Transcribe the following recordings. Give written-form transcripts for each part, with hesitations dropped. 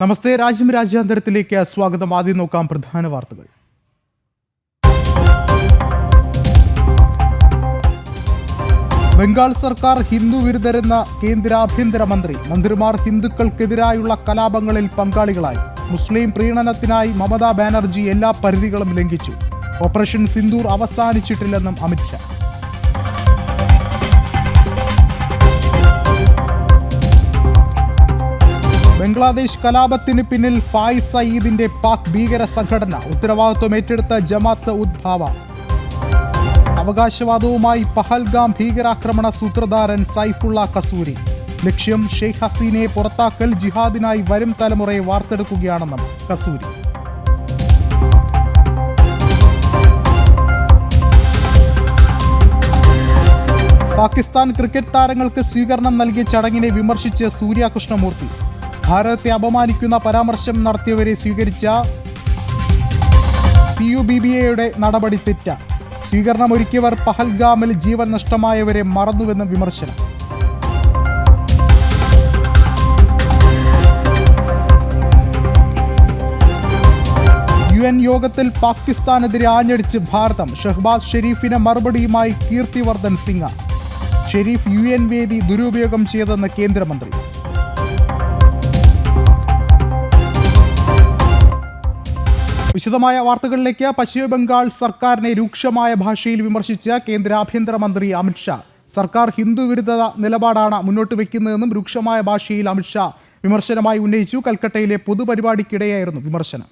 നമസ്തേ, രാജ്യാന്തരത്തിലേക്ക് സ്വാഗതം. ആദ്യം നോക്കാം പ്രധാന വാർത്തകൾ. ബംഗാൾ സർക്കാർ ഹിന്ദു വിരുദ്ധരെന്ന കേന്ദ്ര ആഭ്യന്തരമന്ത്രി. മന്ത്രിമാർ ഹിന്ദുക്കൾക്കെതിരായുള്ള കലാപങ്ങളിൽ പങ്കാളികളായി. മുസ്ലിം പ്രീണനത്തിനായി മമതാ ബാനർജി എല്ലാ പരിധികളും ലംഘിച്ചു. ഓപ്പറേഷൻ സിന്ദൂർ അവസാനിച്ചിട്ടില്ലെന്നും അമിത്ഷാ. ബംഗ്ലാദേശ് കലാപത്തിന് പിന്നിൽ ഫായിസ് സയീദിന്റെ പാക് ഭീകര സംഘടന. ഉത്തരവാദിത്വം ഏറ്റെടുത്ത ജമാഅത്ത് ഉദ് ദാവ. അവകാശവാദവുമായി പഹൽഗാം ഭീകരാക്രമണ സൂത്രധാരൻ സൈഫുള്ള കസൂരി. ലക്ഷ്യം ഷെയ്ഖ് ഹസീനയെ പുറത്താക്കൽ. ജിഹാദിനായി വരും തലമുറയെ വാർത്തെടുക്കുകയാണെന്നും കസൂരി. പാകിസ്ഥാൻ ക്രിക്കറ്റ് താരങ്ങൾക്ക് സ്വീകരണം നൽകിയ ചടങ്ങിനെ വിമർശിച്ച് സൂര്യ കൃഷ്ണമൂർത്തി. ഭാരതത്തെ അപമാനിക്കുന്ന പരാമർശം നടത്തിയവരെ സ്വീകരിച്ച CUBBA നടപടി തെറ്റ. സ്വീകരണമൊരുക്കിയവർ പഹൽഗാമിൽ ജീവൻ നഷ്ടമായവരെ മറന്നുവെന്നും വിമർശനം. UN യോഗത്തിൽ പാകിസ്ഥാനെതിരെ ആഞ്ഞടിച്ച് ഭാരതം. ഷഹ്ബാസ് ഷെരീഫിന് മറുപടിയുമായി കീർത്തിവർദ്ധൻ സിംഗ്. ഷെരീഫ് UN വേദി ദുരുപയോഗം ചെയ്തെന്ന് കേന്ദ്രമന്ത്രി. വിശദമായ വാർത്തകളിലേക്ക്. പശ്ചിമബംഗാൾ സർക്കാരിനെ രൂക്ഷമായ ഭാഷയിൽ വിമർശിച്ച കേന്ദ്ര ആഭ്യന്തരമന്ത്രി അമിത്ഷാ. സർക്കാർ ഹിന്ദു വിരുദ്ധ നിലപാടാണ് മുന്നോട്ട് വയ്ക്കുന്നതെന്നും രൂക്ഷമായ ഭാഷയിൽ അമിത്ഷാ വിമർശനമായി ഉന്നയിച്ചു. കൽക്കട്ടയിലെ പൊതുപരിപാടിക്കിടെയായിരുന്നു വിമർശനം.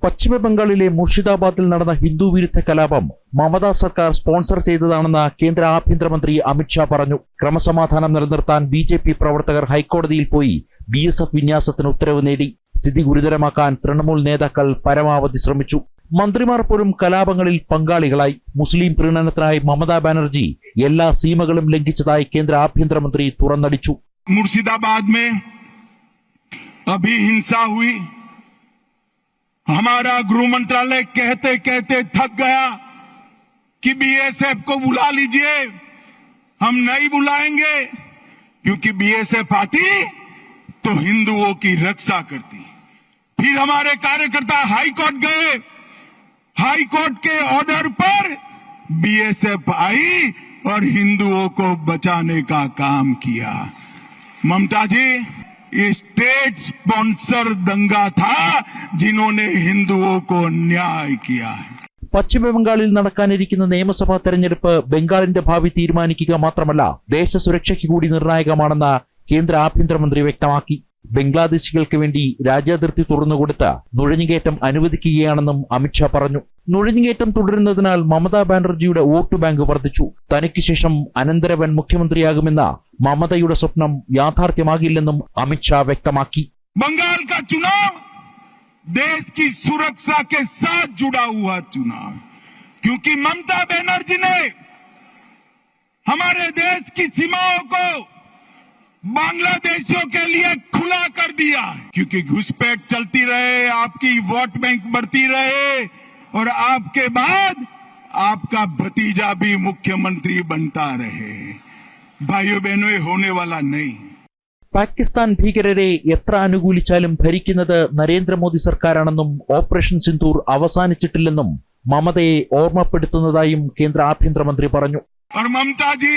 പശ്ചിമബംഗാളിലെ മുർഷിദാബാദിൽ നടന്ന ഹിന്ദു വിരുദ്ധ കലാപം മമതാ സർക്കാർ സ്പോൺസർ ചെയ്തതാണെന്ന് കേന്ദ്ര ആഭ്യന്തരമന്ത്രി അമിത്ഷാ പറഞ്ഞു. ക്രമസമാധാനം നിലനിർത്താൻ BJP പ്രവർത്തകർ ഹൈക്കോടതിയിൽ പോയി BSF വിന്യാസത്തിന് ഉത്തരവ് നേടി. സ്ഥിതി ഗുരുതരമാക്കാൻ തൃണമൂൽ നേതാക്കൾ പരമാവധി ശ്രമിച്ചു. മന്ത്രിമാർ പോലും കലാപങ്ങളിൽ പങ്കാളികളായി. മുസ്ലിം പ്രീണനത്തിനായി മമതാ ബാനർജി എല്ലാ സീമകളും ലംഘിച്ചതായി കേന്ദ്ര ആഭ്യന്തരമന്ത്രി തുറന്നടിച്ചു. मुर्शिदाबाद में अभी हिंसा हुई. हमारा गृह मंत्रालय कहते कहते थक गया कि BSF को बुला लीजिए. हम नहीं बुलाएंगे क्योंकि BSF आती तो हिंदुओं की रक्षा करती. फिर हमारे कार्यकर्ता हाई कोर्ट गए. हाई कोर्ट के ऑर्डर पर BSF आई और हिंदुओं को बचाने का काम किया. ममता जी, ये स्टेट स्पॉन्सर दंगा था जिन्होंने हिंदुओं को अन्याय किया है. പശ്ചിമബംഗാളിൽ നടക്കാനിരിക്കുന്ന നിയമസഭാ തെരഞ്ഞെടുപ്പ് ബംഗാളിന്റെ ഭാവി തീരുമാനിക്കുക മാത്രമല്ല, ദേശസുരക്ഷയ്ക്ക് കൂടി നിർണായകമാണെന്ന് കേന്ദ്ര ആഭ്യന്തരമന്ത്രി വ്യക്തമാക്കി. ബംഗ്ലാദേശികൾക്ക് വേണ്ടി രാജ്യാതിർത്തി തുറന്നുകൊടുത്ത് നുഴഞ്ഞുകയറ്റം അനുവദിക്കുകയാണെന്നും അമിത്ഷാ പറഞ്ഞു. നുഴഞ്ഞുകയറ്റം തുടരുന്നതിനാൽ മമതാ ബാനർജിയുടെ വോട്ട് ബാങ്ക് വർദ്ധിച്ചു. തനിക്ക് ശേഷം അനന്തരവൻ മുഖ്യമന്ത്രിയാകുമെന്ന മമതയുടെ സ്വപ്നം യാഥാർത്ഥ്യമാകില്ലെന്നും അമിത്ഷാ വ്യക്തമാക്കി. बंगाल का चुनाव देश की सुरक्षा के साथ जुड़ा हुआ चुनाव, क्योंकि ममता बनर्जी ने हमारे देश की सीमाओं को बांग्लादेशियों के लिए खुला कर दिया है. क्योंकि घुसपैठ चलती रहे, आपकी वोट बैंक बढ़ती रहे और आपके बाद आपका भतीजा भी मुख्यमंत्री बनता रहे. भाइयों बहनों, ये होने वाला नहीं. പാകിസ്ഥാൻ ഭീകരരെ എത്ര അനുകൂലിച്ചാലും ഭരിക്കുന്നത് നരേന്ദ്രമോദി സർക്കാരാണെന്നും ഓപ്പറേഷൻ സിന്ദൂർ അവസാനിച്ചിട്ടില്ലെന്നും മമതയെ ഓർമ്മപ്പെടുത്തുന്നതായും കേന്ദ്ര ആഭ്യന്തരമന്ത്രി പറഞ്ഞു. और ममता जी,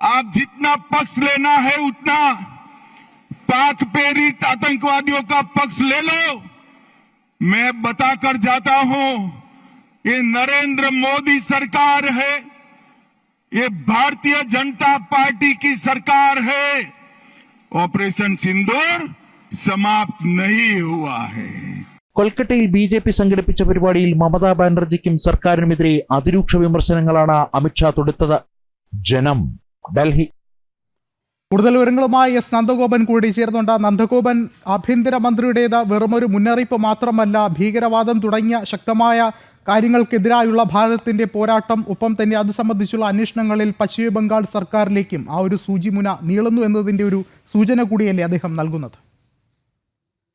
आप जितना पक्ष लेना है उतना पाक प्रेरित आतंकवादियों का पक्ष ले लो. मैं बताकर जाता हूं, ये नरेंद्र मोदी सरकार है, ये भारतीय जनता पार्टी की सरकार है. ऑपरेशन सिंदूर समाप्त नहीं हुआ है. കൊൽക്കത്തയിൽ BJP സംഘടിപ്പിച്ച പരിപാടിയിൽ മമതാ ബാനർജിക്കും സർക്കാരിനുമെതിരെ അതിരൂക്ഷ വിമർശനങ്ങളാണ് അമിത്ഷാ തൊടുത്തത്. ജനം, ഡൽഹി. കൂടുതൽ വിവരങ്ങളുമായി നന്ദഗോപൻ കൂടി ചേർന്നുണ്ട്. നന്ദഗോപൻ, ആഭ്യന്തരമന്ത്രിയുടേത് വെറുമൊരു മുന്നറിയിപ്പ് മാത്രമല്ല, ഭീകരവാദം തുടങ്ങിയ ശക്തമായ കാര്യങ്ങൾക്കെതിരായുള്ള ഭാരതത്തിന്റെ പോരാട്ടം, ഒപ്പം തന്നെ അത് സംബന്ധിച്ചുള്ള അന്വേഷണങ്ങളിൽ പശ്ചിമ ബംഗാൾ സർക്കാരിലേക്കും ആ ഒരു സൂചിമുന നീളുന്നു എന്നതിന്റെ ഒരു സൂചന കൂടിയല്ലേ അദ്ദേഹം നൽകുന്നത്?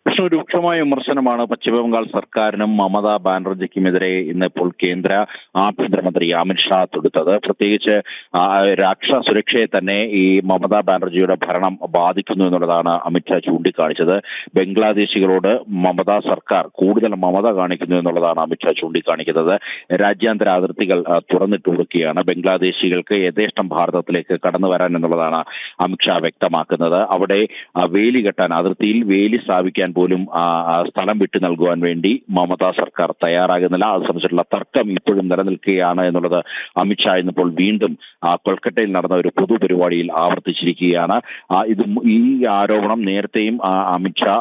രൂക്ഷമായ വിമർശനമാണ് പശ്ചിമബംഗാൾ സർക്കാരിനും മമതാ ബാനർജിക്കുമെതിരെ ഇന്നിപ്പോൾ കേന്ദ്ര ആഭ്യന്തരമന്ത്രി അമിത്ഷാ തൊടുത്തത്. പ്രത്യേകിച്ച് രാഷ്ട്ര സുരക്ഷയെ തന്നെ ഈ മമതാ ബാനർജിയുടെ ഭരണം ബാധിക്കുന്നു എന്നുള്ളതാണ് അമിത്ഷാ ചൂണ്ടിക്കാണിച്ചത്. ബംഗ്ലാദേശികളോട് മമതാ സർക്കാർ കൂടുതൽ മമത കാണിക്കുന്നു എന്നുള്ളതാണ് അമിത്ഷാ ചൂണ്ടിക്കാണിക്കുന്നത്. രാജ്യാന്തര അതിർത്തികൾ തുറന്നിട്ട് കൊടുക്കുകയാണ്. ബംഗ്ലാദേശികൾക്ക് യഥേഷ്ടം ഭാരതത്തിലേക്ക് കടന്നു വരാൻ എന്നുള്ളതാണ് അമിത്ഷാ വ്യക്തമാക്കുന്നത്. അവിടെ വേലി കെട്ടാൻ, അതിർത്തിയിൽ വേലി സ്ഥാപിക്കാൻ പോലും സ്ഥലം വിട്ടു നൽകുവാൻ വേണ്ടി മമതാ സർക്കാർ തയ്യാറാകുന്നില്ല. അത് സംബന്ധിച്ചിട്ടുള്ള തർക്കം ഇപ്പോഴും നിലനിൽക്കുകയാണ് എന്നുള്ളത് അമിത്ഷാ ഇന്നിപ്പോൾ വീണ്ടും കൊൽക്കത്തയിൽ നടന്ന ഒരു പൊതുപരിപാടിയിൽ ആവർത്തിച്ചിരിക്കുകയാണ്. ഈ ആരോപണം നേരത്തെയും അമിത്ഷാ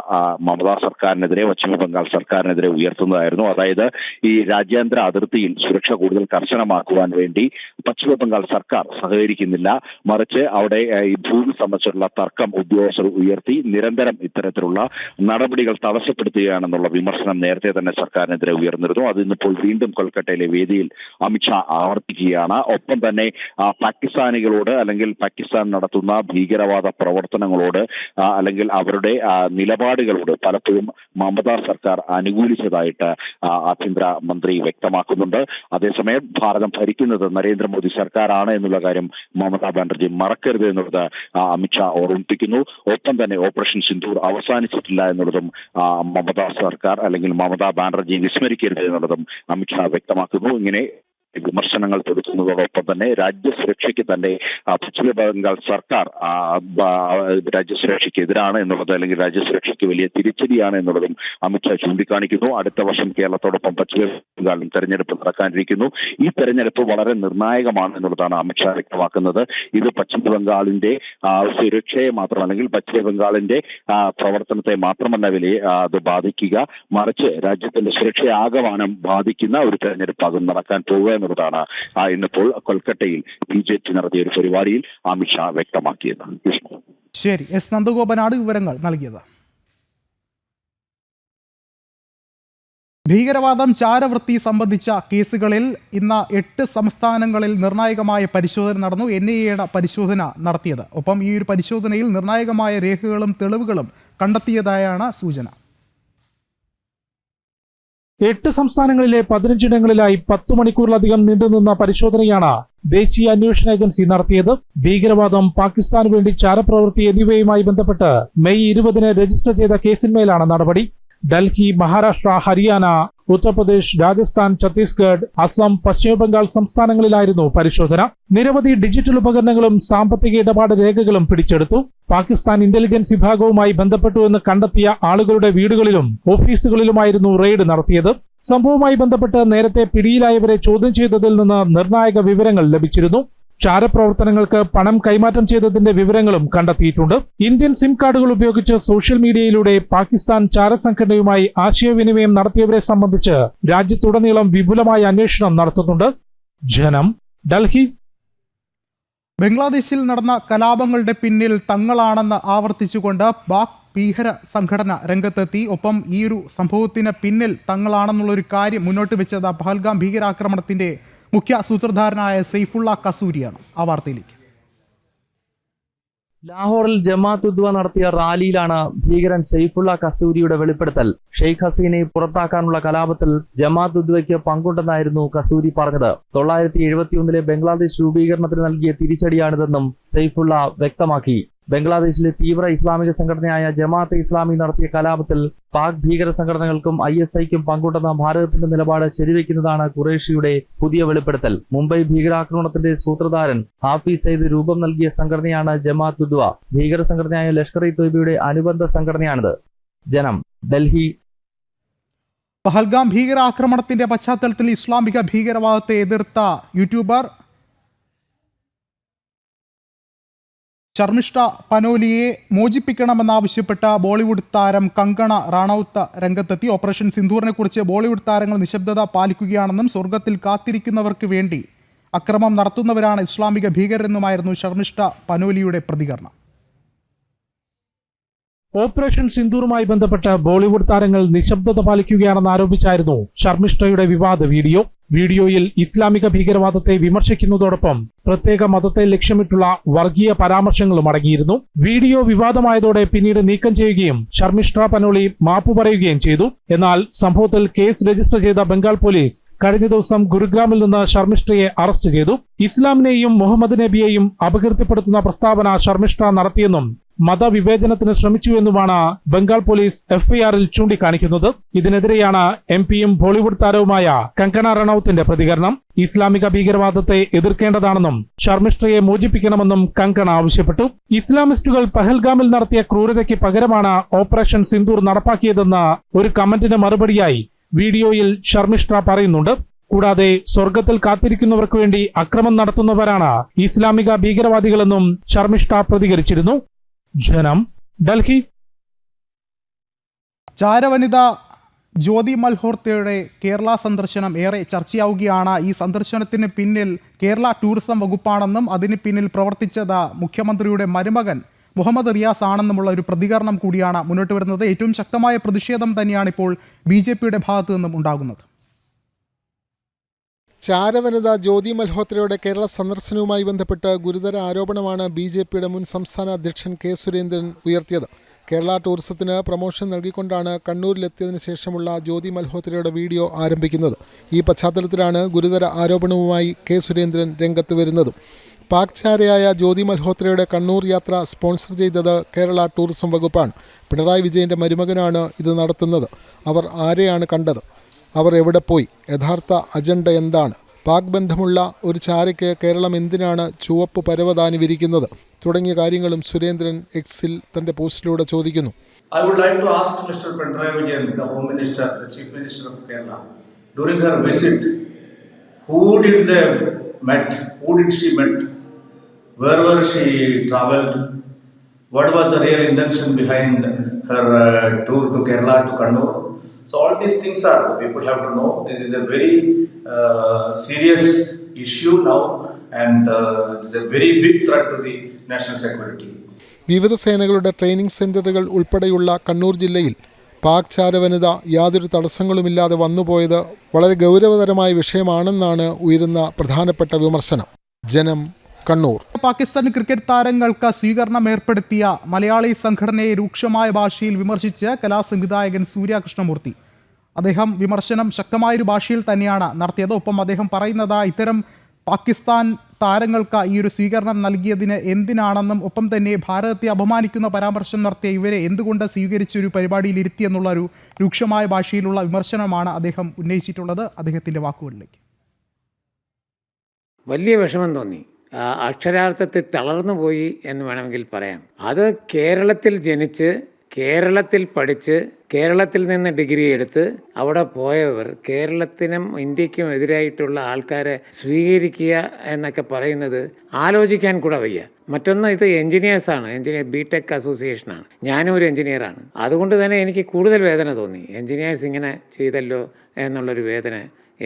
മമതാ സർക്കാരിനെതിരെ, പശ്ചിമ ബംഗാൾ സർക്കാരിനെതിരെ ഉയർത്തുന്നതായിരുന്നു. അതായത് ഈ രാജ്യാന്തര അതിർത്തിയിൽ സുരക്ഷ കൂടുതൽ കർശനമാക്കുവാൻ വേണ്ടി പശ്ചിമ ബംഗാൾ സർക്കാർ സഹകരിക്കുന്നില്ല. മറിച്ച് അവിടെ ഈ ഭൂമി സംബന്ധിച്ചുള്ള തർക്കം ഉദ്യോഗസ്ഥർ ഉയർത്തി നിരന്തരം ഇത്തരത്തിലുള്ള നടപടികൾ തടസ്സപ്പെടുത്തുകയാണെന്നുള്ള വിമർശനം നേരത്തെ തന്നെ സർക്കാരിനെതിരെ ഉയർന്നിരുന്നു. അത് ഇന്നിപ്പോൾ വീണ്ടും കൊൽക്കത്തയിലെ വേദിയിൽ അമിത്ഷാ ആവർത്തിക്കുകയാണ്. ഒപ്പം തന്നെ പാകിസ്ഥാനികളോട്, അല്ലെങ്കിൽ പാകിസ്ഥാൻ നടത്തുന്ന ഭീകരവാദ പ്രവർത്തനങ്ങളോട്, അല്ലെങ്കിൽ അവരുടെ നിലപാടുകളോട് പലപ്പോഴും മമതാ സർക്കാർ അനുകൂലിച്ചതായിട്ട് ആഭ്യന്തര മന്ത്രി വ്യക്തമാക്കുന്നുണ്ട്. അതേസമയം ഭാരതം ഭരിക്കുന്നത് നരേന്ദ്രമോദി സർക്കാരാണ് എന്നുള്ള കാര്യം മമതാ ബാനർജി മറക്കരുത് എന്നുള്ളത് അമിത്ഷാ ഓർമ്മിപ്പിക്കുന്നു. ഒപ്പം തന്നെ ഓപ്പറേഷൻ സിന്ദൂർ അവസാനിച്ചിട്ടില്ല എന്നുള്ളതും മമതാ സർക്കാർ, അല്ലെങ്കിൽ മമതാ ബാനർജി വിസ്മരിക്കരുത് എന്നുള്ളതും അമിത്ഷാ വ്യക്തമാക്കുന്നു. ഇങ്ങനെ വിമർശനങ്ങൾ തൊടുക്കുന്നതോടൊപ്പം തന്നെ രാജ്യസുരക്ഷയ്ക്ക് തന്നെ പശ്ചിമ ബംഗാൾ സർക്കാർ രാജ്യസുരക്ഷയ്ക്ക് എതിരാണ് എന്നുള്ളത്, അല്ലെങ്കിൽ രാജ്യസുരക്ഷയ്ക്ക് വലിയ തിരിച്ചടിയാണ് എന്നുള്ളതും അമിത്ഷാ ചൂണ്ടിക്കാണിക്കുന്നു. അടുത്ത വർഷം കേരളത്തോടൊപ്പം പശ്ചിമ ബംഗാളിൽ തെരഞ്ഞെടുപ്പ് നടക്കാനിരിക്കുന്നു. ഈ തെരഞ്ഞെടുപ്പ് വളരെ നിർണായകമാണ് എന്നുള്ളതാണ് അമിത്ഷാ വ്യക്തമാക്കുന്നത്. ഇത് പശ്ചിമ ബംഗാളിന്റെ സുരക്ഷയെ മാത്രം, അല്ലെങ്കിൽ പശ്ചിമ ബംഗാളിന്റെ പ്രവർത്തനത്തെ മാത്രമല്ല അത് ബാധിക്കുക, മറിച്ച് രാജ്യത്തിന്റെ സുരക്ഷയാകമാനം ബാധിക്കുന്ന ഒരു തെരഞ്ഞെടുപ്പാകും നടക്കാൻ പോവുക എന്നുള്ളതാണ് ഇന്നിപ്പോൾ കൊൽക്കത്തയിൽ BJP നടത്തിയ ഒരു പരിപാടിയിൽ അമിത്ഷാ വ്യക്തമാക്കിയത്. ശരി, എസ് നന്ദഗോപനാണ് വിവരങ്ങൾ നൽകിയത്. ഭീകരവാദം, ചാരവൃത്തി സംബന്ധിച്ച കേസുകളിൽ ഇന്ന് 8 സംസ്ഥാനങ്ങളിൽ നിർണായകമായ പരിശോധന നടന്നു. NIA പരിശോധന നടത്തിയത്. ഒപ്പം ഈ ഒരു പരിശോധനയിൽ നിർണായകമായ രേഖകളും തെളിവുകളും കണ്ടെത്തിയതായാണ് സൂചന. 8 സംസ്ഥാനങ്ങളിലെ 15 ഇടങ്ങളിലായി 10 മണിക്കൂറിലധികം നീണ്ടുനിന്ന പരിശോധനയാണ് ദേശീയ അന്വേഷണ ഏജൻസി നടത്തിയത്. ഭീകരവാദം, പാകിസ്ഥാന് വേണ്ടി ചാരപ്രവൃത്തി എന്നിവയുമായി ബന്ധപ്പെട്ട് മെയ് 20-ന് രജിസ്റ്റർ ചെയ്ത കേസിന്മേലാണ് നടപടി. ഡൽഹി, മഹാരാഷ്ട്ര, ഹരിയാന, ഉത്തർപ്രദേശ്, രാജസ്ഥാൻ, ഛത്തീസ്ഗഡ്, അസം, പശ്ചിമബംഗാൾ സംസ്ഥാനങ്ങളിലായിരുന്നു പരിശോധന. നിരവധി ഡിജിറ്റൽ ഉപകരണങ്ങളും സാമ്പത്തിക ഇടപാട് രേഖകളും പിടിച്ചെടുത്തു. പാകിസ്ഥാൻ ഇന്റലിജൻസ് വിഭാഗവുമായി ബന്ധപ്പെട്ടുവെന്ന് കണ്ടെത്തിയ ആളുകളുടെ വീടുകളിലും ഓഫീസുകളിലുമായിരുന്നു റെയ്ഡ് നടത്തിയത്. സംഭവവുമായി ബന്ധപ്പെട്ട് നേരത്തെ പിടിയിലായവരെ ചോദ്യം ചെയ്തതിൽ നിന്ന് നിർണായക വിവരങ്ങൾ ലഭിച്ചിരുന്നു. ചാരപ്രവർത്തനങ്ങൾക്ക് പണം കൈമാറ്റം ചെയ്തതിന്റെ വിവരങ്ങളും കണ്ടെത്തിയിട്ടുണ്ട്. ഇന്ത്യൻ സിം കാർഡുകൾ ഉപയോഗിച്ച് സോഷ്യൽ മീഡിയയിലൂടെ പാകിസ്ഥാൻ ചാരസംഘടനയുമായി ആശയവിനിമയം നടത്തിയവരെ സംബന്ധിച്ച് രാജ്യത്തുടനീളം വിപുലമായ അന്വേഷണം നടത്തുന്നുണ്ട്. ജനം, ഡൽഹി. ബംഗ്ലാദേശിൽ നടന്ന കലാപങ്ങളുടെ പിന്നിൽ തങ്ങളാണെന്ന് ആവർത്തിച്ചുകൊണ്ട് പാക് ഭീകര സംഘടന രംഗത്തെത്തി. ഒപ്പം ഈ ഒരു സംഭവത്തിന് പിന്നിൽ തങ്ങളാണെന്നുള്ളൊരു കാര്യം മുന്നോട്ട് വെച്ചത് പഹൽഗാം ഭീകരാക്രമണത്തിന്റെ മുഖ്യ സൂത്രധാരനായ സൈഫുള്ള കസൂരിയാണ്. ആ വാർത്തയിലേക്ക്. ലാഹോറിൽ ജമാഅത്ത് ഉദ്വ നടത്തിയ റാലിയിലാണ് ഭീകരൻ സൈഫുള്ള കസൂരിയുടെ വെളിപ്പെടുത്തൽ. ഷെയ്ഖ് ഹസീനയെ പുറത്താക്കാനുള്ള കലാപത്തിൽ ജമാഅത്ത് ഉദ്വയ്ക്ക് പങ്കുണ്ടെന്നായിരുന്നു കസൂരി പറഞ്ഞത്. 1971 ബംഗ്ലാദേശ് രൂപീകരണത്തിന് നൽകിയ തിരിച്ചടിയാണിതെന്നും സൈഫുള്ള വ്യക്തമാക്കി. ബംഗ്ലാദേശിലെ തീവ്ര ഇസ്ലാമിക സംഘടനയായ ജമാഅത്തെ ഇസ്ലാമി നടത്തിയ കലാപത്തിൽ പാക് ഭീകര സംഘടനകൾക്കും ISIക്കും പങ്കുണ്ടെന്ന ഭാരതത്തിന്റെ നിലപാട് ശരിവെക്കുന്നതാണ് ഖുറേഷിയുടെ പുതിയ വെളിപ്പെടുത്തൽ. മുംബൈ ഭീകരാക്രമണത്തിന്റെ സൂത്രധാരൻ ഹാഫിസ് സയ്യിദ് രൂപം നൽകിയ സംഘടനയാണ് ജമാഅത്ത് ഉദ്വ. ഭീകര സംഘടനയായ ലഷ്കർ-ഇ-തൊയ്ബയുടെ അനുബന്ധ സംഘടനയാണിത്. ജനം, ഡൽഹി. പഹൽഗാം ഭീകരാക്രമണത്തിന്റെ പശ്ചാത്തലത്തിൽ ഇസ്ലാമിക ഭീകരവാദത്തെ എതിർത്ത യൂട്യൂബർ ശർമിഷ്ഠ പനോലിയെ മോചിപ്പിക്കണമെന്നാവശ്യപ്പെട്ട ബോളിവുഡ് താരം കങ്കണ റാണൌത്ത് രംഗത്തെത്തി. ഓപ്പറേഷൻ സിന്ദൂറിനെ കുറിച്ച് ബോളിവുഡ് താരങ്ങൾ നിശബ്ദത പാലിക്കുകയാണെന്നും സ്വർഗത്തിൽ കാത്തിരിക്കുന്നവർക്ക് വേണ്ടി അക്രമം നടത്തുന്നവരാണ് ഇസ്ലാമിക ഭീകരരെന്നുമായിരുന്നു ശർമിഷ്ഠ പനോലിയുടെ പ്രതികരണം. ഓപ്പറേഷൻ സിന്ദൂറുമായി ബന്ധപ്പെട്ട് ബോളിവുഡ് താരങ്ങൾ നിശബ്ദത പാലിക്കുകയാണെന്ന് ആരോപിച്ചായിരുന്നു ശർമിഷ്ഠയുടെ വിവാദ വീഡിയോ. വീഡിയോയിൽ ഇസ്ലാമിക ഭീകരവാദത്തെ വിമർശിക്കുന്നതോടൊപ്പം പ്രത്യേക മതത്തെ ലക്ഷ്യമിട്ടുള്ള വർഗീയ പരാമർശങ്ങളും അടങ്ങിയിരുന്നു. വീഡിയോ വിവാദമായതോടെ പിന്നീട് നീക്കം ചെയ്യുകയും ശർമിഷ്ഠ പനോളി മാപ്പു പറയുകയും ചെയ്തു. എന്നാൽ സംഭവത്തിൽ കേസ് രജിസ്റ്റർ ചെയ്ത ബംഗാൾ പോലീസ് കഴിഞ്ഞ ദിവസം ഗുരുഗ്രാമിൽ നിന്ന് ശർമിഷ്ഠയെ അറസ്റ്റ് ചെയ്തു. ഇസ്ലാമിനെയും മുഹമ്മദ് നബിയെയും അപകീർത്തിപ്പെടുത്തുന്ന പ്രസ്താവന ശർമിഷ്ഠ നടത്തിയെന്നും മതവിവേചനത്തിന് ശ്രമിച്ചുവെന്നുമാണ് ബംഗാൾ പോലീസ് എഫ്ഐആറിൽ ചൂണ്ടിക്കാണിക്കുന്നത്. ഇതിനെതിരെയാണ് എംപിയും ബോളിവുഡ് താരവുമായ കങ്കണ റണൌത്തിന്റെ പ്രതികരണം. ഇസ്ലാമിക ഭീകരവാദത്തെ എതിർക്കേണ്ടതാണെന്നും ശർമിഷ്ഠയെ മോചിപ്പിക്കണമെന്നും കങ്കണ ആവശ്യപ്പെട്ടു. ഇസ്ലാമിസ്റ്റുകൾ പഹൽഗാമിൽ നടത്തിയ ക്രൂരതയ്ക്ക് പകരമാണ് ഓപ്പറേഷൻ സിന്ദൂർ നടപ്പാക്കിയതെന്ന് ഒരു കമന്റിന് മറുപടിയായി വീഡിയോയിൽ ശർമിഷ്ഠ പറയുന്നുണ്ട്. കൂടാതെ സ്വർഗത്തിൽ കാത്തിരിക്കുന്നവർക്ക് വേണ്ടി അക്രമം നടത്തുന്നവരാണ് ഇസ്ലാമിക ഭീകരവാദികളെന്നും ശർമിഷ്ഠ പ്രതികരിച്ചിരുന്നു. ജനം, ഡൽഹി. ചാരവനിത ജ്യോതി മൽഹോത്രയുടെ കേരള സന്ദർശനം ഏറെ ചർച്ചയാവുകയാണ്. ഈ സന്ദർശനത്തിന് പിന്നിൽ കേരള ടൂറിസം വകുപ്പാണെന്നും അതിന് പിന്നിൽ പ്രവർത്തിച്ചത് മുഖ്യമന്ത്രിയുടെ മരുമകൻ മുഹമ്മദ് റിയാസ് ആണെന്നുമുള്ള ഒരു പ്രതികരണം കൂടിയാണ് മുന്നോട്ട് വരുന്നത്. ഏറ്റവും ശക്തമായ പ്രതിഷേധം തന്നെയാണ് ഇപ്പോൾ BJPയുടെ ഭാഗത്തു നിന്നും ഉണ്ടാകുന്നത്. ചാരവനിത ജ്യോതി മൽഹോത്രയുടെ കേരള സന്ദർശനവുമായി ബന്ധപ്പെട്ട് ഗുരുതര ആരോപണമാണ് BJPയുടെ മുൻ സംസ്ഥാന അധ്യക്ഷൻ K. സുരേന്ദ്രൻ ഉയർത്തിയത്. കേരള ടൂറിസത്തിന് പ്രമോഷൻ നൽകിക്കൊണ്ടാണ് കണ്ണൂരിലെത്തിയതിനു ശേഷമുള്ള ജ്യോതി മൽഹോത്രയുടെ വീഡിയോ ആരംഭിക്കുന്നത്. ഈ പശ്ചാത്തലത്തിലാണ് ഗുരുതര ആരോപണവുമായി K. സുരേന്ദ്രൻ രംഗത്ത് വരുന്നതും. പാക് ചാരയായ ജ്യോതി മൽഹോത്രയുടെ കണ്ണൂർ യാത്ര സ്പോൺസർ ചെയ്തത് കേരള ടൂറിസം വകുപ്പാണ്. പിണറായി വിജയൻ്റെ മരുമകനാണ് ഇത് നടത്തുന്നത്. അവർ ആരെയാണ് കണ്ടത്? അവർ എവിടെ പോയി? യഥാർത്ഥ അജണ്ട എന്താണ്? പാക് ബന്ധമുള്ള ഒരു ചാരയ്ക്ക് കേരളം എന്തിനാണ് ചുവപ്പ് പരവതാനി വിരിക്കുന്നത്? തുടങ്ങിയ കാര്യങ്ങളും സുരേന്ദ്രൻ എക്സിൽ തന്റെ പോസ്റ്റിലൂടെ ചോദിക്കുന്നു. I would like to ask Mr. Pinarayi Vijayan, the Home Minister, the Chief Minister of Kerala, during her visit, who did they met? Who did she met? Where she travelled? What was the real intention behind her tour to Kerala, to Kannur? So all these things are, people have to know. This is a very serious issue now, and it's a very big threat to the national security. വിവിധ സേനകളുടെ training സെന്ററുകൾ ഉൾപ്പെടെയുള്ള കണ്ണൂർ ജില്ലയിൽ പാക് ചാരവനിത യാതൊരു തടസ്സങ്ങളുമില്ലാതെ വന്നുപോയത് വളരെ ഗൗരവതരമായ വിഷയമാണെന്നാണ് ഉയരുന്ന പ്രധാനപ്പെട്ട വിമർശനം. ജനം, കണ്ണൂർ. പാകിസ്ഥാൻ ക്രിക്കറ്റ് താരങ്ങൾക്ക് സ്വീകരണം ഏർപ്പെടുത്തിയ മലയാളി സംഘടനയെ രൂക്ഷമായ ഭാഷയിൽ വിമർശിച്ച് കലാസംവിധായകൻ സൂര്യ കൃഷ്ണമൂർത്തി. അദ്ദേഹം വിമർശനം ശക്തമായൊരു ഭാഷയിൽ തന്നെയാണ് നടത്തിയത്. ഒപ്പം അദ്ദേഹം പറയുന്നത് ഇത്തരം പാകിസ്ഥാൻ താരങ്ങൾക്ക് ഈ ഒരു സ്വീകരണം നൽകിയതിന് എന്തിനാണെന്നും ഒപ്പം തന്നെ ഭാരതത്തെ അപമാനിക്കുന്ന പരാമർശം നടത്തിയ ഇവരെ എന്തുകൊണ്ട് സ്വീകരിച്ചൊരു പരിപാടിയിൽ ഇരുത്തിയെന്നുള്ള ഒരു രൂക്ഷമായ ഭാഷയിലുള്ള വിമർശനമാണ് അദ്ദേഹം ഉന്നയിച്ചിട്ടുള്ളത്. അദ്ദേഹത്തിൻ്റെ വാക്കുകളിലേക്ക്. വലിയ വിഷമം തോന്നി. അക്ഷരാർത്ഥത്തിൽ തളർന്നു പോയി എന്ന് വേണമെങ്കിൽ പറയാം. അത് കേരളത്തിൽ ജനിച്ച്, കേരളത്തിൽ പഠിച്ച്, കേരളത്തിൽ നിന്ന് ഡിഗ്രി എടുത്ത് അവിടെ പോയവർ കേരളത്തിനും ഇന്ത്യക്കും എതിരായിട്ടുള്ള ആൾക്കാരെ സ്വീകരിക്കുക എന്നൊക്കെ പറയുന്നത് ആലോചിക്കാൻ കൂടെ വയ്യ. മറ്റൊന്ന്, ഇത് എൻജിനീയേഴ്സാണ്, ബിടെക് അസോസിയേഷനാണ്. ഞാനും ഒരു എൻജിനീയറാണ്. അതുകൊണ്ട് തന്നെ എനിക്ക് കൂടുതൽ വേദന തോന്നി. എൻജിനീയേഴ്സ് ഇങ്ങനെ ചെയ്തല്ലോ എന്നുള്ളൊരു വേദന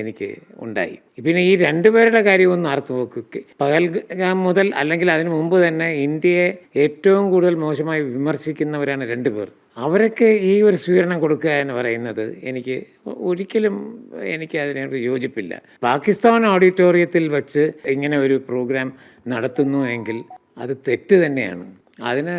എനിക്ക് ഉണ്ടായി. പിന്നെ ഈ രണ്ടുപേരുടെ കാര്യം ഒന്ന് ഓർത്ത് നോക്കുക. പഹൽഗാം മുതൽ അല്ലെങ്കിൽ അതിനു മുമ്പ് തന്നെ ഇന്ത്യയെ ഏറ്റവും കൂടുതൽ മോശമായി വിമർശിക്കുന്നവരാണ് രണ്ടുപേർ. അവരൊക്കെ ഈ ഒരു സ്വീകരണം കൊടുക്കുക എന്ന് പറയുന്നത് ഒരിക്കലും അതിനോട് യോജിപ്പില്ല. പാകിസ്ഥാൻ ഓഡിറ്റോറിയത്തിൽ വച്ച് ഇങ്ങനെ ഒരു പ്രോഗ്രാം നടത്തുന്നു എങ്കിൽ അത് തെറ്റ് തന്നെയാണ്. അതിന്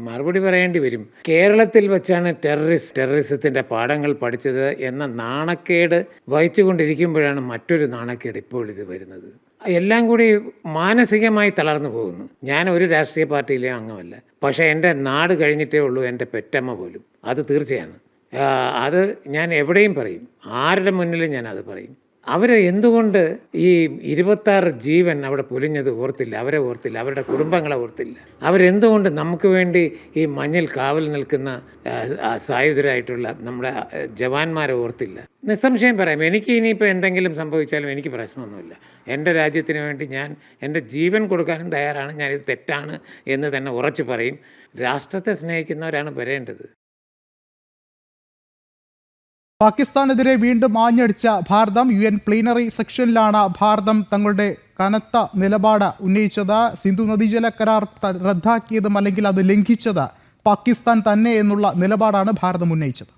മറുപടി പറയേണ്ടി വരും. കേരളത്തിൽ വെച്ചാണ് ടെററിസത്തിൻ്റെ പാഠങ്ങൾ പഠിച്ചത് എന്ന നാണക്കേട് വഹിച്ചുകൊണ്ടിരിക്കുമ്പോഴാണ് മറ്റൊരു നാണക്കേട് ഇപ്പോൾ ഇത് വരുന്നത്. എല്ലാം കൂടി മാനസികമായി തളർന്നു പോകുന്നു. ഞാൻ ഒരു രാഷ്ട്രീയ പാർട്ടിയിലെ അംഗമല്ല. പക്ഷേ എൻ്റെ നാട് കഴിഞ്ഞിട്ടേ ഉള്ളൂ എൻ്റെ പെറ്റമ്മ പോലും. അത് തീർച്ചയാണ്. അത് ഞാൻ എവിടെയും പറയും, ആരുടെ മുന്നിലും ഞാൻ അത് പറയും. അവർ എന്തുകൊണ്ട് ഈ 26 ജീവൻ അവിടെ പൊലിഞ്ഞത് ഓർത്തില്ല? അവരെ ഓർത്തില്ല, അവരുടെ കുടുംബങ്ങളെ ഓർത്തില്ല. അവരെന്തുകൊണ്ട് നമുക്ക് വേണ്ടി ഈ മഞ്ഞിൽ കാവൽ നിൽക്കുന്ന സായുധരായിട്ടുള്ള നമ്മുടെ ജവാന്മാരെ ഓർത്തില്ല? നിസ്സംശയം പറയാം, എനിക്ക് ഇനിയിപ്പോൾ എന്തെങ്കിലും സംഭവിച്ചാലും എനിക്ക് പ്രശ്നമൊന്നുമില്ല. എൻ്റെ രാജ്യത്തിന് വേണ്ടി ഞാൻ എൻ്റെ ജീവൻ കൊടുക്കാനും തയ്യാറാണ്. ഞാനിത് തെറ്റാണ് എന്ന് തന്നെ ഉറച്ചു പറയും. രാഷ്ട്രത്തെ സ്നേഹിക്കുന്നവരാണ് വരേണ്ടത്. പാകിസ്ഥാനെതിരെ വീണ്ടും ആഞ്ഞടിച്ച ഭാരതം. UN പ്ലീനറി സെക്ഷനിലാണ് ഭാരതം തങ്ങളുടെ കനത്ത നിലപാട് ഉന്നയിച്ചത്. സിന്ധു നദീജല കരാർ റദ്ദാക്കിയതും അല്ലെങ്കിൽ അത് ലംഘിച്ചത് പാകിസ്ഥാൻ തന്നെ എന്നുള്ള നിലപാടാണ് ഭാരതം ഉന്നയിച്ചത്.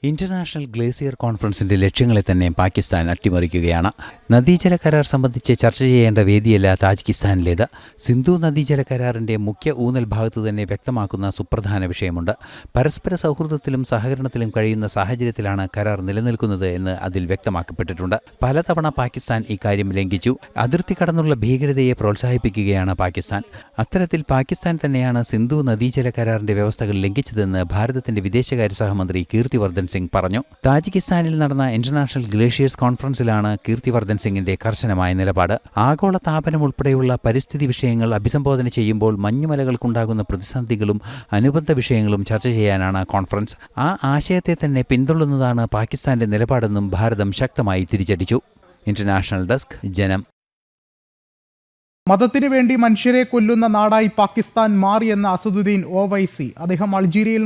ഇന്റർനാഷണൽ ഗ്ലേസിയർ കോൺഫറൻസിന്റെ ലക്ഷ്യങ്ങളെ തന്നെ പാകിസ്ഥാൻ അട്ടിമറിക്കുകയാണ്. നദീജല കരാർ സംബന്ധിച്ച് ചർച്ച ചെയ്യേണ്ട വേദിയല്ല താജിക്കിസ്ഥാനിലേത്. സിന്ധു നദീജല കരാറിന്റെ മുഖ്യ ഊന്നൽ ഭാഗത്ത് തന്നെ വ്യക്തമാക്കുന്ന സുപ്രധാന വിഷയമുണ്ട്. പരസ്പര സൗഹൃദത്തിലും സഹകരണത്തിലും കഴിയുന്ന സാഹചര്യത്തിലാണ് കരാർ നിലനിൽക്കുന്നത് എന്ന് അതിൽ വ്യക്തമാക്കപ്പെട്ടിട്ടുണ്ട്. പലതവണ പാകിസ്ഥാൻ ഇക്കാര്യം ലംഘിച്ചു. അതിർത്തി കടന്നുള്ള ഭീകരതയെ പ്രോത്സാഹിപ്പിക്കുകയാണ് പാകിസ്ഥാൻ. അത്തരത്തിൽ പാകിസ്ഥാൻ തന്നെയാണ് സിന്ധു നദീജല കരാറിന്റെ വ്യവസ്ഥകൾ ലംഘിച്ചതെന്ന് ഭാരതത്തിന്റെ വിദേശകാര്യ സഹമന്ത്രി കീർത്തിവർദ്ധൻ സിംഗ് പറഞ്ഞു. താജിക്കിസ്ഥാനിൽ നടന്ന ഇന്റർനാഷണൽ ഗ്ലേഷ്യേഴ്സ് കോൺഫറൻസിലാണ് കീർത്തിവർദ്ധൻ സിംഗിന്റെ കർശനമായ നിലപാട്. ആഗോള താപനം ഉൾപ്പെടെയുള്ള പരിസ്ഥിതി വിഷയങ്ങൾ അഭിസംബോധന ചെയ്യുമ്പോൾ മഞ്ഞുമലകൾക്കുണ്ടാകുന്ന പ്രതിസന്ധികളും അനുബന്ധ വിഷയങ്ങളും ചർച്ച ചെയ്യാനാണ് കോൺഫറൻസ്. ആ ആശയത്തെ തന്നെ പിന്തുടരുന്നതാണ് പാകിസ്ഥാന്റെ നിലപാടെന്നും ഭാരതം ശക്തമായി തിരിച്ചടിച്ചു. ഇന്റർനാഷണൽ ഡെസ്ക്, ജനം. മതത്തിനു വേണ്ടി മനുഷ്യരെ കൊല്ലുന്ന നാടായി പാകിസ്ഥാൻ മാറിയെന്ന അസദുദ്ദീൻ ഒവൈസി അദ്ദേഹം അൾജീരിയയിൽ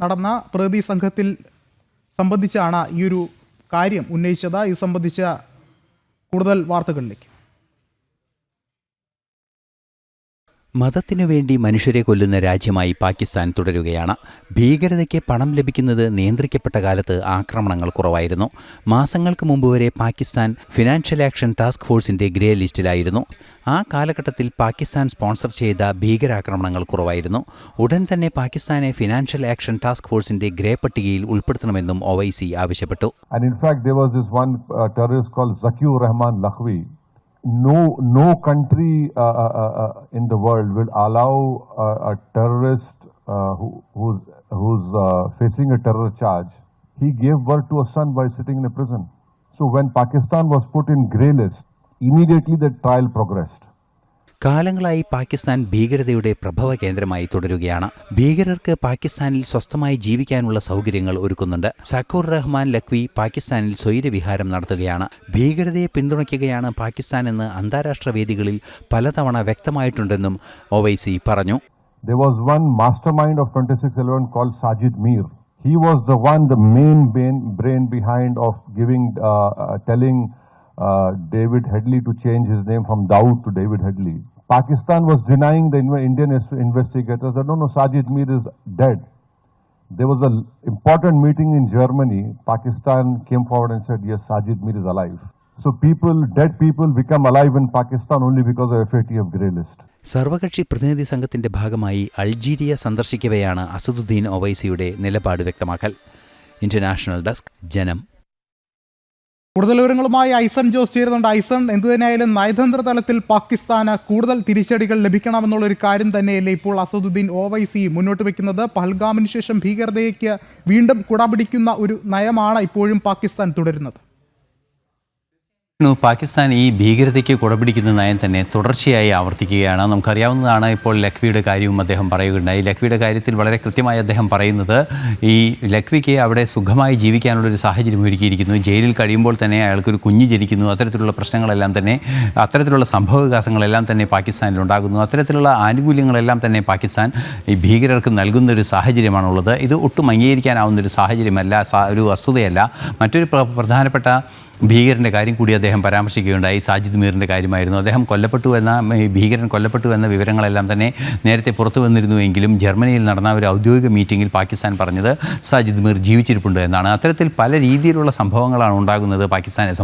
നടന്ന പ്രതി സംഘത്തിൽ സംബന്ധിച്ചാണ് ഈ ഒരു കാര്യം ഉന്നയിച്ചത്. ഇത് സംബന്ധിച്ച കൂടുതൽ വാർത്തകളിലേക്ക്. മതത്തിനു വേണ്ടി മനുഷ്യരെ കൊല്ലുന്ന രാജ്യമായി പാകിസ്ഥാൻ തുടരുകയാണ്. ഭീകരതയ്ക്ക് പണം ലഭിക്കുന്നത് നിയന്ത്രിക്കപ്പെട്ട കാലത്ത് ആക്രമണങ്ങൾ കുറവായിരുന്നു. മാസങ്ങൾക്ക് മുമ്പ് വരെ പാകിസ്ഥാൻ ഫിനാൻഷ്യൽ ആക്ഷൻ ടാസ്ക് ഫോഴ്സിന്റെ ഗ്രേ ലിസ്റ്റിലായിരുന്നു. ആ കാലഘട്ടത്തിൽ പാകിസ്ഥാൻ സ്പോൺസർ ചെയ്ത ഭീകരാക്രമണങ്ങൾ കുറവായിരുന്നു. ഉടൻ തന്നെ പാകിസ്ഥാനെ ഫിനാൻഷ്യൽ ആക്ഷൻ ടാസ്ക് ഫോഴ്സിന്റെ ഗ്രേ പട്ടികയിൽ ഉൾപ്പെടുത്തണമെന്നും ഒവൈസി ആവശ്യപ്പെട്ടു. No country in the world will allow a terrorist who's facing a terror charge. He gave birth to a son while sitting in a prison. So when Pakistan was put in grey list, immediately the trial progressed. കാലങ്ങളായി പാകിസ്ഥാൻ ഭീകരതയുടെ പ്രഭവ കേന്ദ്രമായി തുടരുകയാണ്. ഭീകരർക്ക് പാകിസ്ഥാനിൽ സ്വസ്ഥമായി ജീവിക്കാനുള്ള സൗകര്യങ്ങൾ ഒരുക്കുന്നുണ്ട്. സഖൂർ റഹ്മാൻ ലഖ്വി പാകിസ്ഥാനിൽ സ്വൈരവിഹാരം നടത്തുകയാണ്. ഭീകരതയെ പിന്തുണയ്ക്കുകയാണ് പാകിസ്ഥാൻ എന്ന് അന്താരാഷ്ട്ര വേദികളിൽ പലതവണ വ്യക്തമായിട്ടുണ്ടെന്നും ഒവൈസി പറഞ്ഞു. There was one mastermind of 2611 called Sajid Mir. He was the main brain behind of telling David Headley to change his name from Dawood to David Headley. Pakistan was denying the Indian investigators that no, Sajid Mir is dead. There was an important meeting in Germany. Pakistan came forward and said, yes, Sajid Mir is alive. So dead people become alive in Pakistan only because of FATF grey list. സർവകക്ഷി പ്രതിനിധി സംഘത്തിന്റെ ഭാഗമായി അൾജീരിയ സന്ദർശിക്കവെയാണ് അസദുദ്ദീൻ ഒവൈസിയുടെ നിലപാട് വ്യക്തമാക്കൽ. International desk, ജനം. കൂടുതൽ വിവരങ്ങളുമായി ഐസൺ ജോസ് ചേരുന്നുണ്ട്. ഐസൺ, എന്തുതന്നെയായാലും നയതന്ത്ര തലത്തിൽ പാകിസ്ഥാന് കൂടുതൽ തിരിച്ചടികൾ ലഭിക്കണമെന്നുള്ളൊരു കാര്യം തന്നെയല്ലേ ഇപ്പോൾ അസദുദ്ദീൻ ഒവൈസി മുന്നോട്ട് വയ്ക്കുന്നത്? പഹൽഗാമിന് ശേഷം ഭീകരതയ്ക്ക് വീണ്ടും കുടപിടിക്കുന്ന ഒരു നയമാണ് ഇപ്പോഴും പാകിസ്ഥാൻ തുടരുന്നത്. പാകിസ്ഥാൻ ഈ ഭീകരതയ്ക്ക് കുടപിടിക്കുന്ന നയം തന്നെ തുടർച്ചയായി ആവർത്തിക്കുകയാണ്. നമുക്കറിയാവുന്നതാണ്. ഇപ്പോൾ ലഖ്വിയുടെ കാര്യവും അദ്ദേഹം പറയുകയുണ്ടായി. ലഖ്വിയുടെ കാര്യത്തിൽ വളരെ കൃത്യമായി അദ്ദേഹം പറയുന്നത് ഈ ലഖ്വിക്ക് അവിടെ സുഖമായി ജീവിക്കാനുള്ളൊരു സാഹചര്യം ഒരുക്കിയിരിക്കുന്നു. ജയിലിൽ കഴിയുമ്പോൾ തന്നെ അയാൾക്കൊരു കുഞ്ഞ് ജനിക്കുന്നു. അത്തരത്തിലുള്ള പ്രശ്നങ്ങളെല്ലാം തന്നെ, അത്തരത്തിലുള്ള സംഭവവികാസങ്ങളെല്ലാം തന്നെ പാകിസ്ഥാനിൽ ഉണ്ടാകുന്നു. അത്തരത്തിലുള്ള ആനുകൂല്യങ്ങളെല്ലാം തന്നെ പാകിസ്ഥാൻ ഈ ഭീകരർക്ക് നൽകുന്നൊരു സാഹചര്യമാണുള്ളത്. ഇത് ഒട്ടും അംഗീകരിക്കാനാവുന്നൊരു സാഹചര്യമല്ല, ഒരു വസ്തുതയല്ല. മറ്റൊരു പ്രധാനപ്പെട്ട ഭീകരൻ്റെ കാര്യം കൂടി അദ്ദേഹം പരാമർശിക്കുകയുണ്ടായി. സാജിദ് മീറിൻ്റെ കാര്യമായിരുന്നു. അദ്ദേഹം ഭീകരൻ കൊല്ലപ്പെട്ടു എന്ന വിവരങ്ങളെല്ലാം തന്നെ നേരത്തെ പുറത്തു വന്നിരുന്നുവെങ്കിലും ജർമ്മനിയിൽ നടന്ന ഒരു ഔദ്യോഗിക മീറ്റിങ്ങിൽ പാകിസ്ഥാൻ പറഞ്ഞത് സാജിദ് മീർ ജീവിച്ചിരിപ്പുണ്ട് എന്നാണ്. അത്തരത്തിൽ പല രീതിയിലുള്ള സംഭവങ്ങളാണ് ഉണ്ടാകുന്നത് പാകിസ്ഥാനെ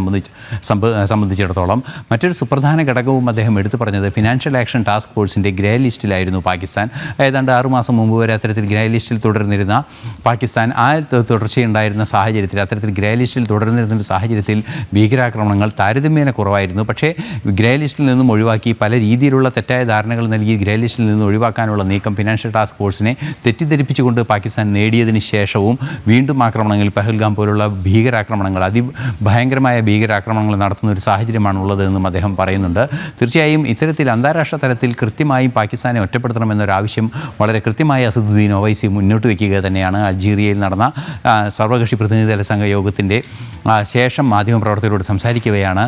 സംബന്ധിച്ചിടത്തോളം. മറ്റൊരു സുപ്രധാന ഘടകവും അദ്ദേഹം എടുത്തു പറഞ്ഞത് ഫിനാൻഷ്യൽ ആക്ഷൻ ടാസ്ക് ഫോഴ്സിൻ്റെ ഗ്രേ ലിസ്റ്റിലായിരുന്നു പാകിസ്ഥാൻ. ഏതാണ്ട് 6 മാസം മുമ്പ് വരെ അത്തരത്തിൽ ഗ്രേ ലിസ്റ്റിൽ തുടർന്നിരുന്ന പാകിസ്ഥാൻ ആ തുടർച്ചയുണ്ടായിരുന്ന സാഹചര്യത്തിൽ, അത്തരത്തിൽ ഗ്രേ ലിസ്റ്റിൽ തുടർന്നിരുന്ന സാഹചര്യത്തിൽ ഭീകരാക്രമണങ്ങൾ താരതമ്യേന കുറവായിരുന്നു. പക്ഷേ ഗ്രേ ലിസ്റ്റിൽ നിന്നും ഒഴിവാക്കി പല രീതിയിലുള്ള തെറ്റായ ധാരണകൾ നൽകി ഗ്രേ ലിസ്റ്റിൽ നിന്ന് ഒഴിവാക്കാനുള്ള നീക്കം ഫിനാൻഷ്യൽ ടാസ്ക് ഫോഴ്സിനെ തെറ്റിദ്ധരിപ്പിച്ചുകൊണ്ട് പാകിസ്ഥാൻ നേടിയതിന് ശേഷവും വീണ്ടും ആക്രമണങ്ങൾ, പഹൽഗാം പോലുള്ള ഭീകരാക്രമണങ്ങൾ, അതിഭയങ്കരമായ ഭീകരാക്രമണങ്ങൾ നടത്തുന്ന ഒരു സാഹചര്യമാണുള്ളത് എന്നും അദ്ദേഹം പറയുന്നുണ്ട്. തീർച്ചയായും ഇത്തരത്തിൽ അന്താരാഷ്ട്ര തലത്തിൽ കൃത്യമായും പാകിസ്ഥാനെ ഒറ്റപ്പെടുത്തണമെന്നൊരാവശ്യം വളരെ കൃത്യമായി അസദുദ്ദീൻ ഒവൈസി മുന്നോട്ട് വയ്ക്കുക തന്നെയാണ്. അൾജീരിയയിൽ നടന്ന സർവകക്ഷി പ്രതിനിധിതല സംഘ യോഗത്തിൻ്റെ ശേഷം മാധ്യമപ്രവർത്തകരോട് സംസാരിക്കവെയാണ്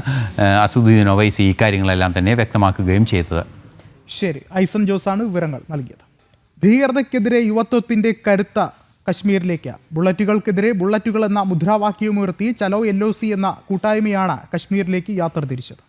അസദുദ്ദീൻ ഒവൈസി ഇക്കാര്യങ്ങളെല്ലാം തന്നെ വ്യക്തമാക്കുകയും ചെയ്തത്. ശരി, ഐസൺ ജോസാണ് വിവരങ്ങൾ നൽകിയത്. ഭീകരതയ്ക്കെതിരെ യുവത്വത്തിന്റെ കരുത്ത കശ്മീരിലേക്ക്. ബുള്ളറ്റുകൾക്കെതിരെ ബുള്ളറ്റുകൾ എന്ന മുദ്രാവാക്യവുമുയർത്തി ചലോ LOC എന്ന കൂട്ടായ്മയാണ് കശ്മീരിലേക്ക് യാത്ര തിരിച്ചത്.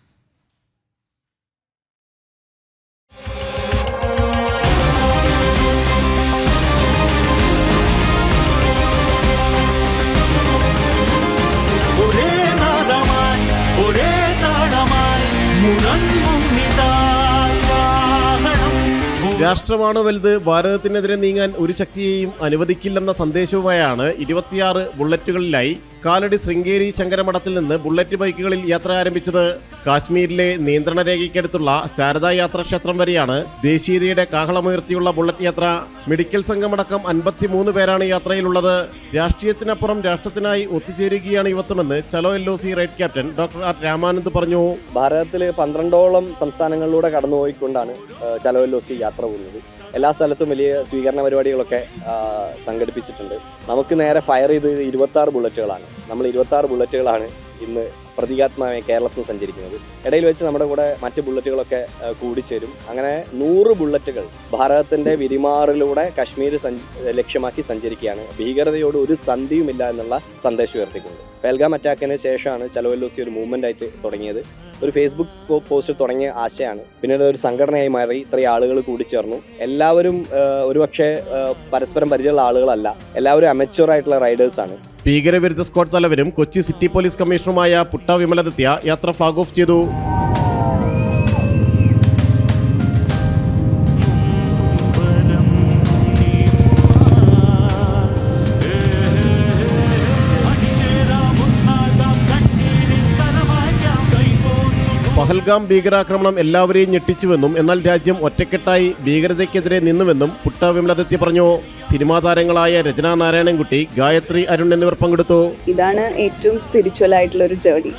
രാഷ്ട്രമാണ് വലുത്, ഭാരതത്തിനെതിരെ നീങ്ങാൻ ഒരു ശക്തിയെയും അനുവദിക്കില്ലെന്ന സന്ദേശവുമായാണ് 26 ബുള്ളറ്റുകളിലായി കാലടി ശൃംഗേരി ശങ്കരമഠത്തിൽ നിന്ന് ബുള്ളറ്റ് ബൈക്കുകളിൽ യാത്ര ആരംഭിച്ചത്. കാശ്മീരിലെ നിയന്ത്രണ രേഖയ്ക്കടുത്തുള്ള ശാരദാ യാത്രാ ക്ഷേത്രം വരെയാണ് ദേശീയതയുടെ കാഹളമുയർത്തിയുള്ള ബുള്ളറ്റ് യാത്ര. മെഡിക്കൽ സംഘമടക്കം 53 പേരാണ് യാത്രയിലുള്ളത്. രാഷ്ട്രീയത്തിനപ്പുറം രാഷ്ട്രത്തിനായി ഒത്തുചേരുകയാണ് യുവത്വമെന്ന് Chalo LOC ride captain doctor R Ramanand പറഞ്ഞു. ഭാരതത്തിൽ 12ഓളം സംസ്ഥാനങ്ങളിലൂടെ കടന്നുപോയിക്കൊണ്ടാണ് ചലോ LOC യാത്ര പോകുന്നത്. എല്ലാ സ്ഥലത്തും വലിയ സ്വീകരണ പരിപാടികളൊക്കെ സംഘടിപ്പിച്ചിട്ടുണ്ട്. നമുക്ക് നേരെ ഫയർ ചെയ്ത് 26 ബുള്ളറ്റുകളാണ്. നമ്മൾ 26 ബുള്ളറ്റുകളാണ് ഇന്ന് പ്രതീകാത്മകമായി കേരളത്തിൽ സഞ്ചരിക്കുന്നത്. ഇടയിൽ വെച്ച് നമ്മുടെ കൂടെ മറ്റ് ബുള്ളറ്റുകളൊക്കെ കൂടിച്ചേരും. അങ്ങനെ 100 ബുള്ളറ്റുകൾ ഭാരതത്തിന്റെ വിരിമാറിലൂടെ കശ്മീർ ലക്ഷ്യമാക്കി സഞ്ചരിക്കുകയാണ്. ഭീകരതയോട് ഒരു സന്ധിയുമില്ല എന്നുള്ള സന്ദേശം ഉയർത്തിക്കൊണ്ട്. പെൽഗാം അറ്റാക്കിന് ശേഷമാണ് ചലോ LOC ഒരു മൂവ്മെന്റ് ആയിട്ട് തുടങ്ങിയത്. ഒരു ഫേസ്ബുക്ക് പോസ്റ്റ് തുടങ്ങിയ ആശയമാണ്. പിന്നീട് ഒരു സംഘടനയായി മാറി. ഇത്രയും ആളുകൾ കൂടിച്ചേർന്നു. എല്ലാവരും ഒരുപക്ഷെ പരസ്പരം പരിചയമുള്ള ആളുകളല്ല, എല്ലാവരും അമച്വർ ആയിട്ടുള്ള റൈഡേഴ്സ് ആണ്. ഭീകരവിരുദ്ധ സ്ക്വാഡ് തലവരും കൊച്ചി സിറ്റി പോലീസ് കമ്മീഷണറുമായ പുട്ട വിമലദത്യ യാത്ര ഫ്ലാഗ് ഓഫ് ചെയ്തു. പഹൽഗാം ഭീകരാക്രമണം എല്ലാവരെയും ഞെട്ടിച്ചുവെന്നും എന്നാൽ രാജ്യം ഒറ്റക്കെട്ടായി ഭീകരതയ്ക്കെതിരെ നിന്നുവെന്നും പുട്ട വിമലദത്യ പറഞ്ഞു. സിനിമാ താരങ്ങളായ രചന നാരായണൻകുട്ടി, ഗായത്രി അരുൺ എന്നിവർ പങ്കെടുത്തു. ഇതാണ് ഏറ്റവും സ്പിരിച്വൽ ആയിട്ടുള്ള ഒരു ജേർണി.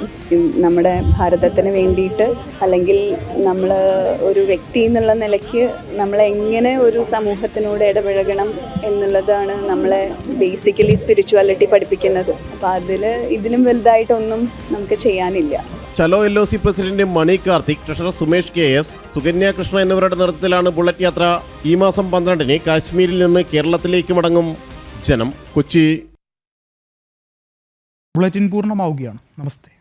നമ്മുടെ ഭാരതത്തിന് വേണ്ടിയിട്ട്, അല്ലെങ്കിൽ നമ്മൾ ഒരു വ്യക്തി എന്നുള്ള നിലയ്ക്ക് നമ്മൾ എങ്ങനെ ഒരു സമൂഹത്തിനോട് ഇടപഴകണം എന്നുള്ളതാണ് നമ്മളെ ബേസിക്കലി സ്പിരിച്വാലിറ്റി പഠിപ്പിക്കുന്നത്. അപ്പോൾ ഇതിലും വലുതായിട്ടൊന്നും നമുക്ക് ചെയ്യാനില്ല. ചലോ LOC പ്രസിഡന്റ് മണി കാർത്തിക്, ട്രഷറർ സുമേഷ് KS, സുകന്യ കൃഷ്ണ എന്നിവരുടെ നേതൃത്വത്തിലാണ് ബുള്ളറ്റ് യാത്ര. ഈ മാസം 12-ന് കാശ്മീരിൽ നിന്ന് കേരളത്തിലേക്ക് മടങ്ങും. ജനം, കൊച്ചി. ബുള്ളറ്റിൻ പൂർണ്ണമാവുകയാണ്. നമസ്തേ.